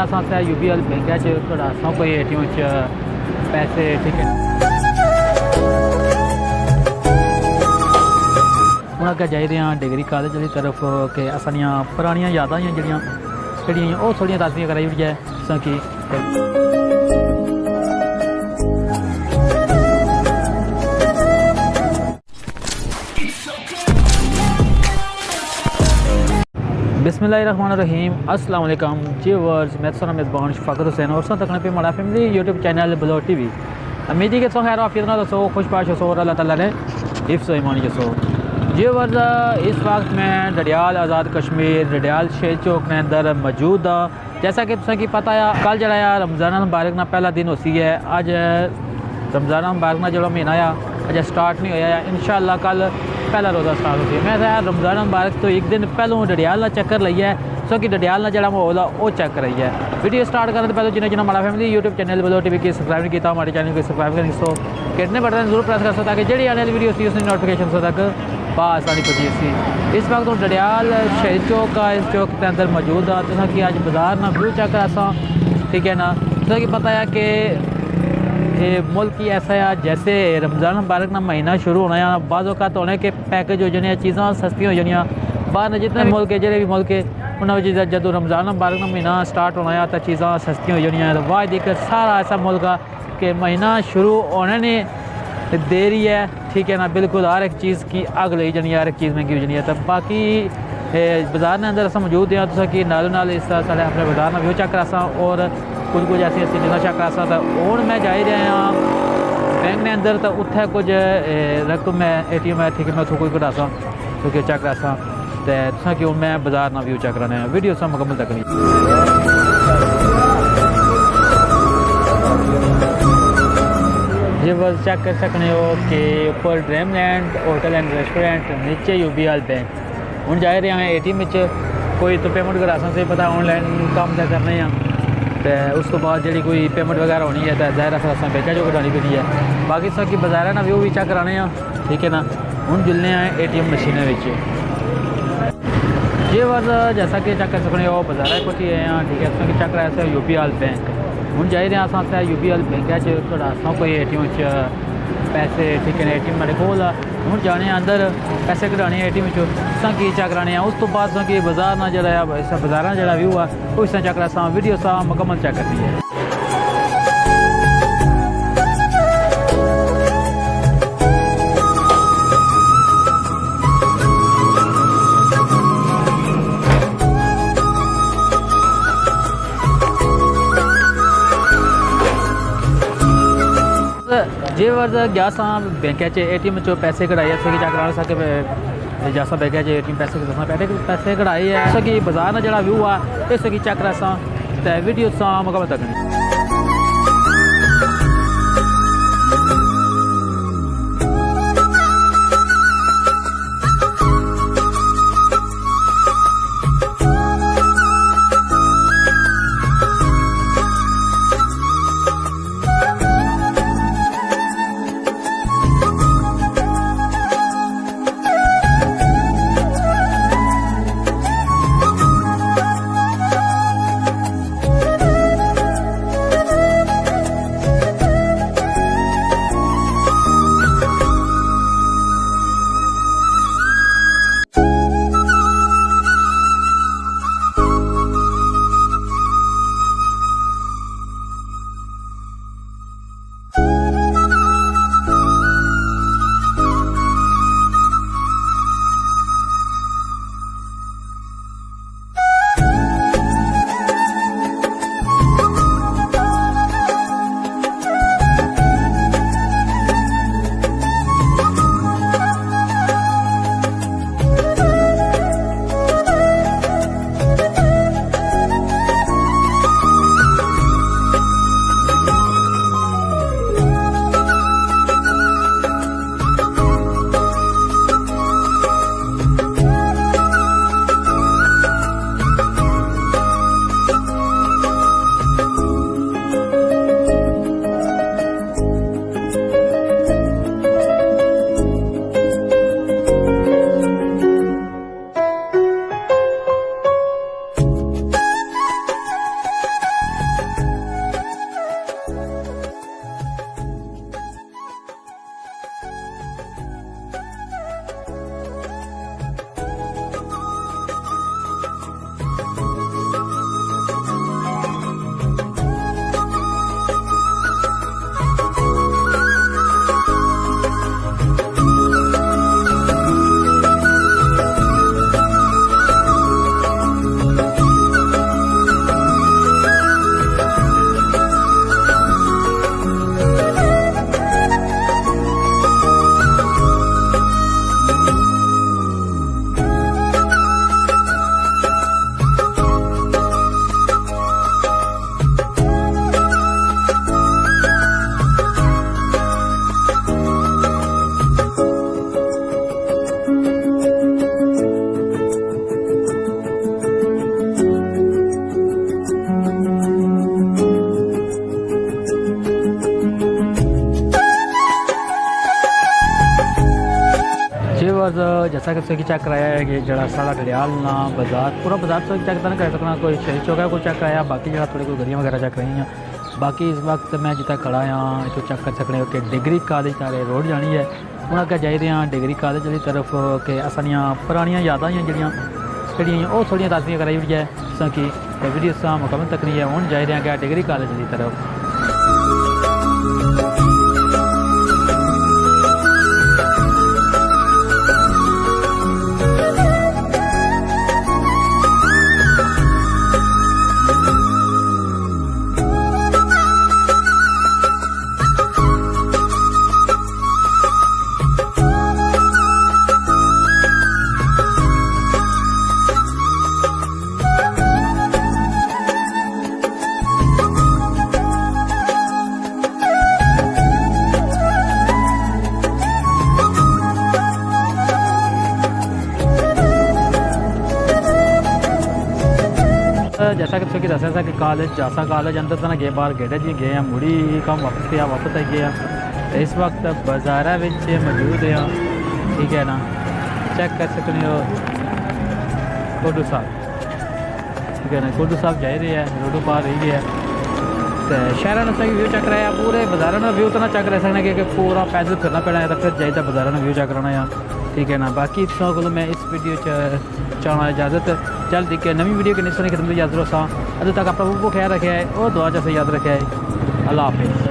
हैं अस UBL bank कढ़ा कोई ATM पैसे, ठीक है। हम अगर जा रहे हैं डिग्री कॉलेज की तरफ कि असानियाँ पुरानियाँ यादां जड़ियाँ वो थोड़ियाँ ताज़ियाँ कराई उड़ी है कि बिस्मिल्लाहिर्रहमानिर्रहीम, अस्सलाम वालेकुम जी वर्स। मैं तो मेज़बान शफाकत हुसैन और तकने पे हमारा family YouTube channel blog TV। उम्मीद है कि खैर आफियत ना दसो, खुश बाश हो और अल्लाह ताला ने हिफ्ज़ व ईमान जसो जी वर्स। इस वक्त मैं डडियाल आज़ाद कश्मीर डडियाल शेर चौक के अंदर मौजूद हाँ। जैसा कि तुसें पता है कल जड़ा रमज़ान मुबारक ना पहला दिन होसी है। अज रमज़ान मुबारक ना जो महीना आ अजय स्टार्ट नहीं होया, इंशाअल्लाह कल पहला रोज़ा स्टार्ट हो गया। मैं रमज़ान मुबारक तो एक दिन पहलों डडियाल चक्कर लिया है, सो कि डडियाल जो माहौल है वो चेक कराई है। वीडियो स्टार्ट करने से पहले जिन्हें हमारा family YouTube channel blog TV की सब्सक्राइब नहीं किया हमारे चैनल को सब्सक्राइब करें, सो कितने बटन जरूर प्रेस कर सकता है कि जी आने वाली वीडियो उसकी नोटिफिकेशन सो तक आसानी पहुँची सी। इस वक्त तो डडियाल शहीद चौक का इस चौक के अंदर मौजूद है। जैसा कि आज बाजार ना व्यू चेक करा, ठीक है ना। जैसा कि पता है कि मुल्क ही ऐसा है जैसे रमज़ान मुबारक ना महीना शुरू होना है, बाज़ औक़ात होने के पैकेज हो जाने, चीज़ां सस्ती हो जानियाँ बाहर जितने मुल्क है जो भी मुल्क है उन्होंने जो रमज़ान मुबारक ना महीना स्टार्ट होना है तो चीज़ां सस्ती हो जानियाँ। तो वाह देख सारा ऐसा मुल्क है कि महीना शुरू होने ने देरी है, ठीक है ना। बिल्कुल हर एक चीज़ की आग लगी जानी है, हर एक चीज़ महंगी हो जानी है। तो बाकी बाजार के अंदर अस मौजूद हैं, तो कि नाल इस साढ़े अपने बाजार में व्यू चेक करा और कुछ ऐसी चीज़ा चेक करा। तो हूँ मैं जा रहा हाँ बैंक के अंदर, तो उत्थे कुछ रकम है ATM है, ठीक है। मैं उतो कोई कढ़ा क्योंकि चेक करा तो कि मैं बाजार ना व्यू चेक कराने वीडियो सब मुकम्मल तक नहीं जी बस चेक कर सकते हो कि ऊपर ड्रीमलैंड होटल एंड रेस्टोरेंट, नीचे UBL बैंक। हूँ जा रहे हैं ATM कोई तो पेमेंट करा से पता ऑनलाइन काम तो करने हैं, तो उस तो बाद जी कोई पेमेंट वगैरह होनी है तो ज़ाहिर फिर असें बेचा जो कटानी पैनी है। बाकी सब कि बाजार ना व्यू भी चेक कराने हैं, ठीक है ना। हूँ जुलने हैं ATM मशीनों ये बस जैसा कि चेक कर सकते हो बाजार कुछ हैं, ठीक है। कि चेक कराया UBL बैंक। हूँ जा रहे हैं अस UBL बैंक कढ़ा कोई ATM पैसे, ठीक है। ATM मेरे को हूँ जाने अंदर पैसे कढ़ाने ATM की चेक कराने उस तो बाद कि बाजार ना जरा बाजार जो व्यू है उस चेक करा वीडियो सा मुकम्मल चेक करनी है। जे वर्ज गया बैंक ATM पैसे कढ़ाई कि चेक करा सके जैसा बैंक ATM पैसे कढ़ाई है कि बाजार जो व्यू है इस चेक करा तो वीडियो सा मुकम्मल तक व्यूअर्स जैसा कि तुसीं चेक कराया है कि जड़ा साढ़ा डडियाल ना बाजार पूरा बाजार तो चेक नहीं कर सकना, कोई शहीद चौक है कोई चेक कराया, बाकी जगह थोड़ी कोई गड्डियां वगैरह चेक कराई हैं। बाकी इस वक्त मैं जितना खड़ा हाँ इतो चेक कर सकने कि डिग्री कॉलेज तारे रोड जानी है हूँ अगर जाइए हाँ डिग्री कॉलेज की तरफ कि असानियाँ पुरानियां यादां जड़ियाँ वो थोड़ी ताज़ियाँ कराई हुई है कि वीडियो सा मुकम्मल तक नहीं है। हूँ जा रहे हैं डिग्री कॉलेज की तरफ। जैसा कि तुझे दसा था कि कॉलेज जासा कॉलेज अंदर तो ना गए बाहर गेटे जी गए हैं मुड़ी कम वापस गया वापस आई गया इस वक्त बाजारा मौजूद है। ठीक है ना चेक कर सकते हो कोडू साहब। ठीक है ना कोडू साहब जा रहे हैं रोडू पार रही है तो शहर ने व्यू चेक कराया पूरे बाजार का व्यू तो ना चेक कर सकना कि पूरा पैदल फिरना पैना है तो फिर जाइए बाजार का व्यू चेक कराना है। ठीक है ना बाकी को मैं इस वीडियो चाहना इजाज़त जल्द के नवी वीडियो के निश्चय खत्म इजाज़त सा अभी तक अपना बहुत ख्याल रखा है और दुआ जैसे याद रखा है। अल्लाह हाफिज़।